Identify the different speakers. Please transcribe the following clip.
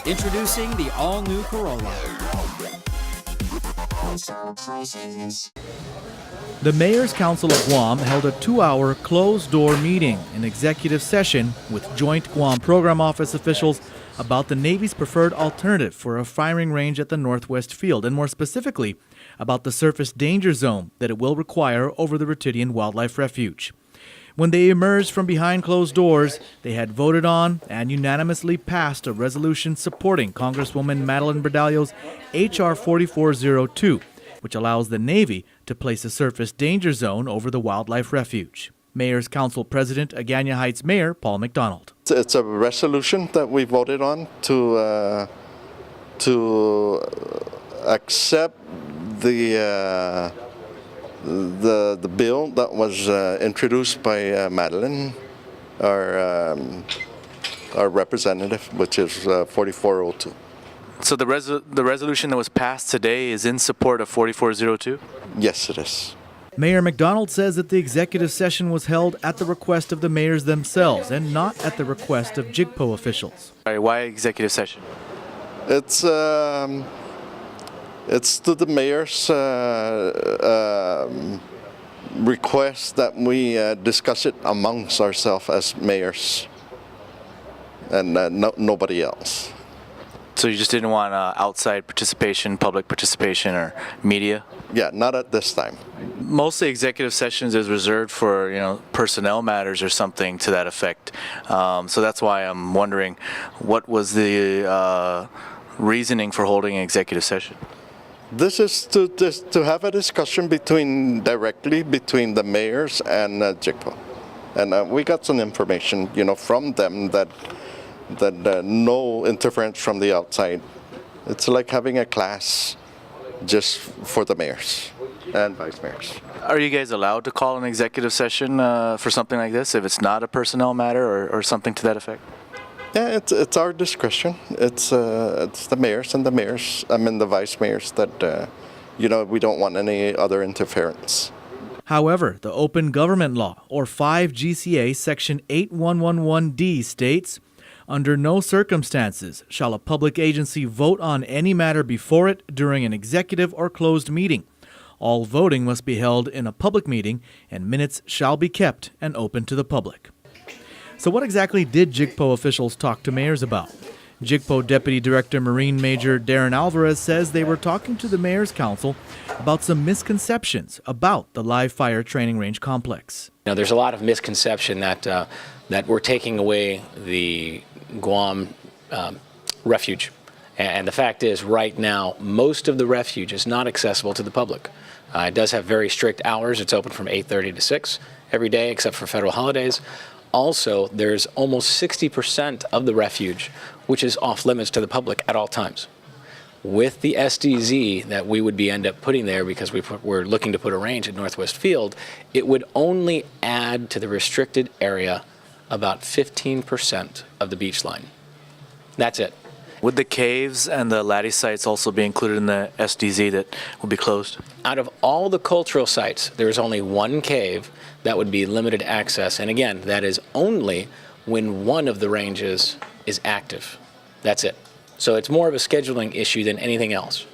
Speaker 1: Introducing the all-new Corolla.
Speaker 2: The Mayor's Council of Guam held a 2-hour closed-door meeting, an executive session with joint Guam Program Office officials about the Navy's preferred alternative for a firing range at the Northwest Field, and more specifically, about the surface danger zone that it will require over the Ritidian Wildlife Refuge. When they emerged from behind closed doors, they had voted on and unanimously passed a resolution supporting Congresswoman Madeline Berdalio's H.R. 4402, which allows the Navy to place a surface danger zone over the wildlife refuge. Mayor's Council President, Agana Heights Mayor Paul McDonald.
Speaker 3: It's a resolution that we voted on to accept the bill that was introduced by Madeline, our representative, which is 4402.
Speaker 4: So the resolution that was passed today is in support of 4402?
Speaker 3: Yes, it is.
Speaker 2: Mayor McDonald says that the executive session was held at the request of the mayors themselves and not at the request of JGPO officials.
Speaker 4: All right, why executive session?
Speaker 3: It's to the mayor's request that we discuss it amongst ourselves as mayors and nobody else.
Speaker 4: So you just didn't want outside participation, public participation, or media?
Speaker 3: Yeah, not at this time.
Speaker 4: Mostly executive sessions is reserved for personnel matters or something to that effect. So that's why I'm wondering, what was the reasoning for holding an executive session?
Speaker 3: This is to have a discussion directly between the mayors and JGPO, and we got some information, from them that no interference from the outside. It's like having a class just for the mayors and vice mayors.
Speaker 4: Are you guys allowed to call an executive session for something like this if it's not a personnel matter or something to that effect?
Speaker 3: Yeah, it's our discretion. It's the mayors and the vice mayors that we don't want any other interference.
Speaker 2: However, the Open Government Law, or 5 GCA Section 8111D states, under no circumstances shall a public agency vote on any matter before it during an executive or closed meeting. All voting must be held in a public meeting, and minutes shall be kept and open to the public. So what exactly did JGPO officials talk to mayors about? JGPO Deputy Director Marine Major Darren Alvarez says they were talking to the Mayor's Council about some misconceptions about the live fire training range complex.
Speaker 5: Now, there's a lot of misconception that we're taking away the Guam refuge. And the fact is, right now, most of the refuge is not accessible to the public. It does have very strict hours. It's open from 8:30 to 6 every day except for federal holidays. Also, there's almost 60% of the refuge which is off limits to the public at all times. With the SDZ that we would end up putting there, because we're looking to put a range at Northwest Field, it would only add to the restricted area about 15% of the beach line. That's it.
Speaker 4: Would the caves and the laddie sites also be included in the SDZ that will be closed?
Speaker 5: Out of all the cultural sites, there's only one cave that would be limited access. And again, that is only when one of the ranges is active. That's it. So it's more of a scheduling issue than anything else.